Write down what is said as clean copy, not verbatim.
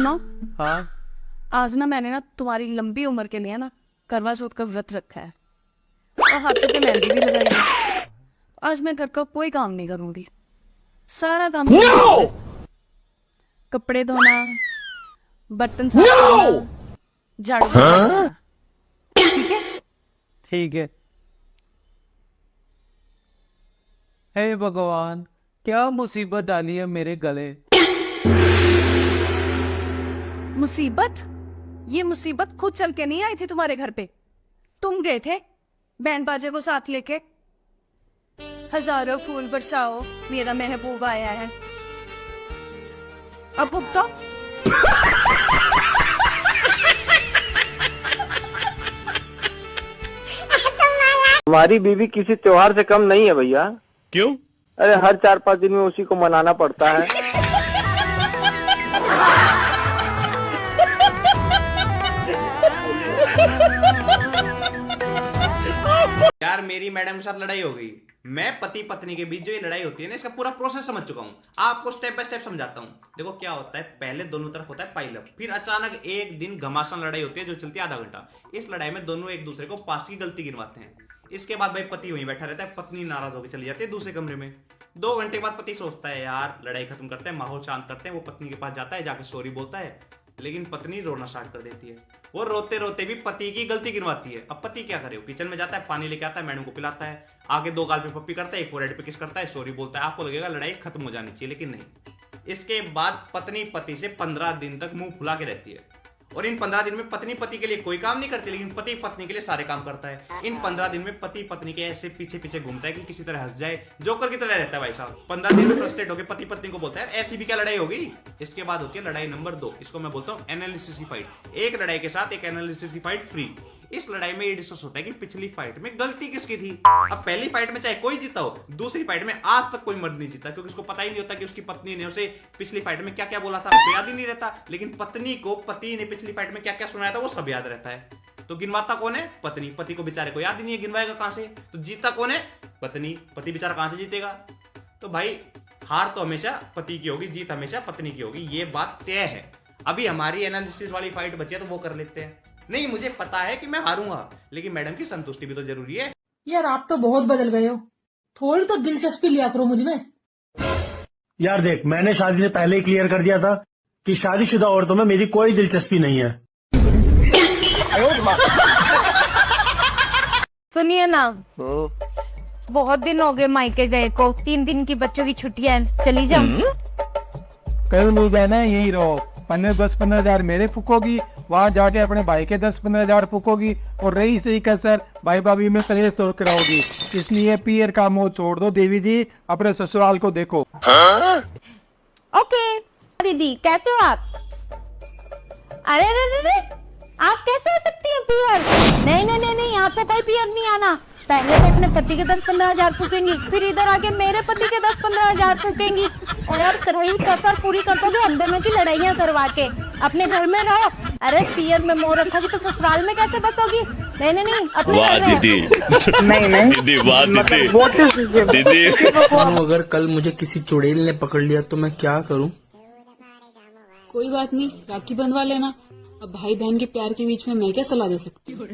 सुनो। हाँ। आज ना मैंने ना तुम्हारी लंबी उम्र के लिए ना करवा चौथ का व्रत रखा है और हाथों पे मेहंदी भी लगाई है। आज मैं घर का कोई काम नहीं करूंगी, सारा काम no! कपड़े धोना, बर्तन साफ करना, झाड़ू करना। ठीक है? ठीक है। हे भगवान, क्या मुसीबत डाली है मेरे गले। मुसीबत? ये मुसीबत खुद चल के नहीं आई थी तुम्हारे घर पे। तुम गए थे बैंड बाजे को साथ लेके। हजारों फूल बरसाओ, मेरा महबूब आया है। अब भुगतो। हमारी बीवी किसी त्योहार से कम नहीं है भैया। क्यों? अरे हर 4-5 दिन में उसी को मनाना पड़ता है। यार मेरी मैडम के साथ लड़ाई हो गई। मैं पति पत्नी के बीच जो ये लड़ाई होती है ना, इसका पूरा प्रोसेस समझ चुका हूँ। आपको स्टेप बाय स्टेप समझाता हूँ। देखो क्या होता है, पहले दोनों तरफ होता है पाइल अप, फिर अचानक एक दिन घमासान लड़ाई होती है जो चलती है आधा घंटा। इस लड़ाई में दोनों एक दूसरे को पास्ट की गलती गिनवाते हैं। इसके बाद भाई पति वहीं बैठा रहता है, पत्नी नाराज होकर चली जाती है दूसरे कमरे में। 2 घंटे बाद पति सोचता है यार लड़ाई खत्म करते हैं, माहौल शांत करते हैं। वो पत्नी के पास जाता है, जाके सॉरी बोलता है, लेकिन पत्नी रोना स्टार्ट कर देती है। वो रोते रोते भी पति की गलती गिनवाती है। अब पति क्या करे, वो किचन में जाता है, पानी लेके आता है, मैडम को पिलाता है, आगे 2 गाल पे पप्पी करता है, एक फोरहेड पे किस करता है, सॉरी बोलता है। आपको लगेगा लड़ाई खत्म हो जानी चाहिए, लेकिन नहीं। इसके बाद पत्नी पति से 15 दिन तक मुंह फुला के रहती है। और इन 15 दिन में पत्नी पति के लिए कोई काम नहीं करती, लेकिन पति पत्नी के लिए सारे काम करता है। इन 15 दिन में पति पत्नी के ऐसे पीछे पीछे घूमता है कि किसी तरह हंस जाए, जोकर की तरह रहता है भाई साहब। 15 दिन में फ्रस्ट्रेट होकर पति पत्नी को बोलता है ऐसी भी क्या लड़ाई होगी। इसके बाद होती है लड़ाई नंबर 2। इसको मैं बोलता हूँ एनालिसिस की फाइट। एक लड़ाई के साथ एक एनालिसिस की फाइट फ्री। इस लड़ाई में ये डिस्कस होता है कि पिछली फाइट में गलती किसकी थी। अब पहली फाइट में चाहे कोई जीता हो, दूसरी फाइट में आज तक कोई मर्द नहीं जीता, क्योंकि उसको पता ही नहीं होता कि उसकी पत्नी ने उसे पिछली फाइट में क्या क्या बोला था, उसको याद ही नहीं रहता। लेकिन पत्नी को पति ने पिछली फाइट में क्या क्या सुनाया था वो सब याद रहता है। तो गिनवाता कौन है? पत्नी। पति को बेचारे को याद ही नहीं है, गिनवाएगा कहां से? तो जीता कौन है? पत्नी। पति बेचारा कहां से जीतेगा? तो भाई हार तो हमेशा पति की होगी, जीत हमेशा पत्नी की होगी, ये बात तय है। अभी हमारी एनालिसिस वाली फाइट बची है तो वो कर लेते हैं। नहीं, मुझे पता है कि मैं हारूंगा, लेकिन मैडम की संतुष्टि भी तो जरूरी है। यार आप तो बहुत बदल गए हो, थोड़ी तो दिलचस्पी लिया करो मुझ में। यार देख, मैंने शादी से पहले ही क्लियर कर दिया था कि शादीशुदा औरतों में मेरी कोई दिलचस्पी नहीं है। सुनिए ना, बहुत दिन हो गए मायके गए को, 3 दिन की बच्चों की छुट्टियां, चली जाऊं? कल नहीं जाना है, यही रहो। 10-15 हजार मेरे फूकोगी, वहाँ जाके अपने भाई के 10-15 हजार फूकोगी, और रही सही कसर भाई भाभी में कलेश तोड़ कर रहोगी। इसलिए पियर का मोह छोड़ दो देवी जी, अपने ससुराल को देखो। ओके दीदी, कैसे हो आप? अरे अरे आप कैसे हो सकती हैं पियर? नहीं नहीं नहीं नहीं, यहाँ पे कोई पियर नहीं आना। पहले तो अपने पति के 10-15 हजार फूकेंगी, फिर इधर आके मेरे पति के 10-15 हजार फूकेंगी, और रही कसर पूरी कर दोगे हम दोनों की लड़ाइयाँ करवा के। अपने घर में रहो। अरे पियर में मोह रखोगी तो ससुराल में कैसे बसोगी? नहीं नहीं नहीं, अपने घर में दीदी। नहीं दीदी, वाह दीदी। दीदी अगर कल मुझे किसी चुड़ैल ने पकड़ लिया तो मैं क्या करूं? कोई बात नहीं, राखी बंधवा लेना। अब भाई बहन के प्यार के बीच में मैं क्या सलाह दे सकती हूँ?